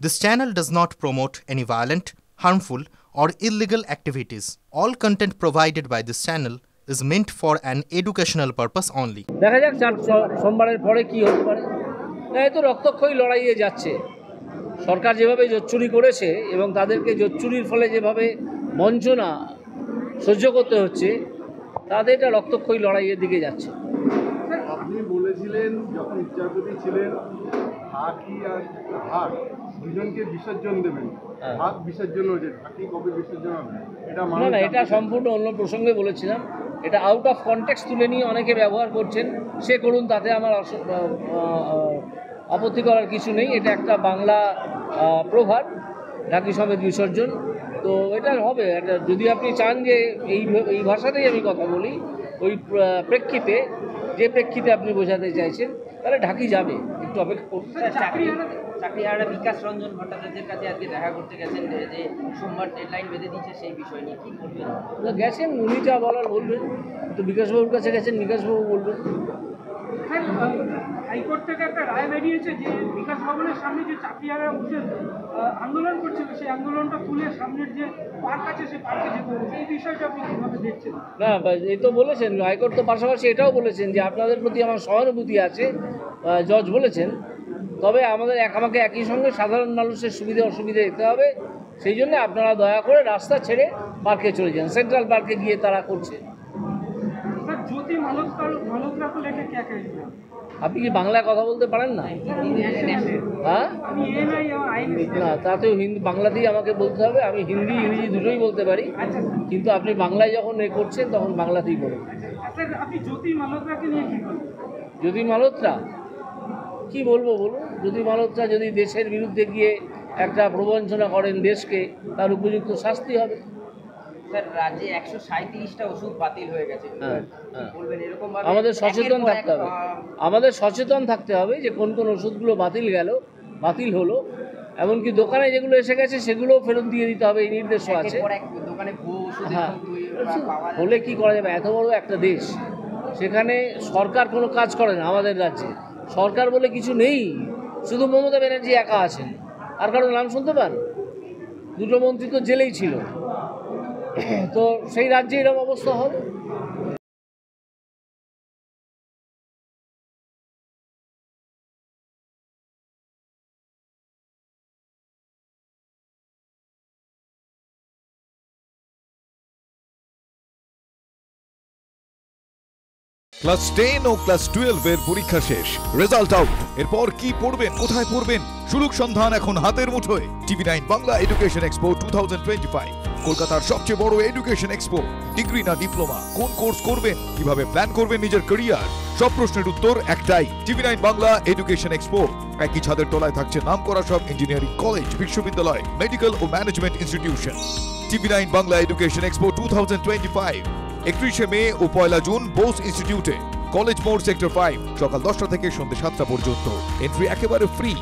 This channel does not promote any violent, harmful, or illegal activities. All content provided by this channel is meant for an educational purpose only. দেখা যাক সোমবারের পরে কি হতে পারে। এই তো রক্তক্ষয়ী লড়াইয়ে যাচ্ছে। সরকার যেভাবে জোচ্চুরি করেছে এবং তাদেরকে জোচ্চুরির ফলে যেভাবে বঞ্চনা সহ্য করতে হচ্ছে, তাদের এটা রক্তক্ষয়ী লড়াইয়ের দিকে যাচ্ছে। আপনি বলেছিলেন যখন বিচারপতি ছিলেন, ঢাকি আর হাট দুজনকে বিসর্জন দেবেন। হাত বিসর্জন হয়েছে, ঢাকি কবে বিসর্জন হবে এটা না, এটা সম্পূর্ণ অন্য প্রসঙ্গে বলেছিলাম। এটা আউট অফ কনটেক্সট তুলে নিয়ে অনেকে ব্যবহার করছেন, সে করুন, তাতে আমার আপত্তি করার কিছু নেই। এটা একটা বাংলা প্রভাব, ঢাকি সমেত বিসর্জন। তো এটা হবে, এটা যদি আপনি চান যে এই ভাষাতেই আমি কথা বলি, ওই প্রেক্ষিতে, যে প্রেক্ষিতে আপনি বোঝাতে চাইছেন, তাহলে ঢাকি যাবে। একটু অপেক্ষা করুন। চাকরিহারা বিকাশ রঞ্জন ভট্টাচার্যের কাছে আজকে দেখা করতে গেছেন, যে সোমবার ডেডলাইন বেঁধে দিচ্ছে, সেই বিষয় নিয়ে কী বলবেন? গেছেন, উনি যা বলার বলবেন। তো বিকাশবাবুর কাছে গেছেন, বিকাশবাবু বলবেন। হাইকোর্ট থেকে একটা রায় বেরিয়েছে যে বিকাশ ভবনের সামনে যে চাকরিহারা উঠে আন্দোলন করছিল, সেই আন্দোলনটা তুলে সামনের যে পার্ক আছে সেই পার্কে যেতে হবে। এই বিষয়টা আপনি কীভাবে দেখছেন? না, এই তো বলেছেন হাইকোর্ট, তো পাশাপাশি এটাও বলেছেন যে আপনাদের প্রতি আমার সহানুভূতি আছে, জজ বলেছেন। তবে আমাকে একই সঙ্গে সাধারণ মানুষের সুবিধা অসুবিধা দিতে হবে। সেই জন্য আপনারা দয়া করে রাস্তা ছেড়ে পার্কে চলে যান। সেন্ট্রাল পার্কে গিয়ে তারা করছে। আপনি কি বাংলায় কথা বলতে পারেন না? হ্যাঁ, না, তাতেও বাংলাতেই আমাকে বলতে হবে। আমি হিন্দি ইংরেজি দুটোই বলতে পারি, কিন্তু আপনি বাংলায় যখন করছেন তখন বাংলাতেই বলুন। জ্যোতি মালহোত্রা কি বলবো বলুন? জ্যোতি মালহোত্রা যদি দেশের বিরুদ্ধে গিয়ে একটা প্রবঞ্চনা করেন দেশকে, তার উপযুক্ত শাস্তি হবে। স্যার, রাজ্যে 137টা ওষুধ বাতিল হয়ে গেছে, বলবেন এরকম? আমাদের সচেতন থাকতে হবে। আমাদের সচেতন থাকতে হবে যে কোন কোন ওষুধগুলো বাতিল হলো, এমনকি দোকানে যেগুলো এসে গেছে সেগুলোও ফেরত দিয়ে দিতে হবে, এই নির্দেশও আছে। দোকানে হ্যাঁ, হলে কি করা যাবে? এত বড় একটা দেশ, সেখানে সরকার কোনো কাজ করে না। আমাদের রাজ্যে সরকার বলে কিছু নেই, শুধু মমতা ব্যানার্জি একা আছেন। আর কারোর নাম শুনতে পান? দুটো মন্ত্রী তো জেলেই ছিল। তো সেই রাজ্যে এরকম অবস্থা হবে। ক্লাস 10 ও ক্লাস 12 এর পরীক্ষা শেষ, রেজাল্ট আউট। এরপর কি পড়বেন, কোথায় পড়বেন? সুলুক সন্ধান এখন হাতের মুঠোয়। TV9 বাংলা এডুকেশন এক্সপো 2025, কলকাতার সবচেয়ে বড় এডুকেশন এক্সপো। ডিগ্রি না ডিপ্লোমা, কোন কোর্স করবেন, কিভাবে প্ল্যান করবেন নিজের ক্যারিয়ার, সব প্রশ্নের উত্তর একটাই। TV9 Bangla education expo. একই ছাদের তলায় থাকছে নামকরা সব ইঞ্জিনিয়ারিং কলেজ, বিশ্ববিদ্যালয়, মেডিকেল ও management institution. TV9 Bangla education expo 2025, 31শে মে ও 1 জুন বোস ইনস্টিটিউটে, কলেজ মোড়, সেক্টর 5, সকাল 10টা থেকে সন্ধ্যে 7টা পর্যন্ত। এন্ট্রি একেবারে ফ্রি।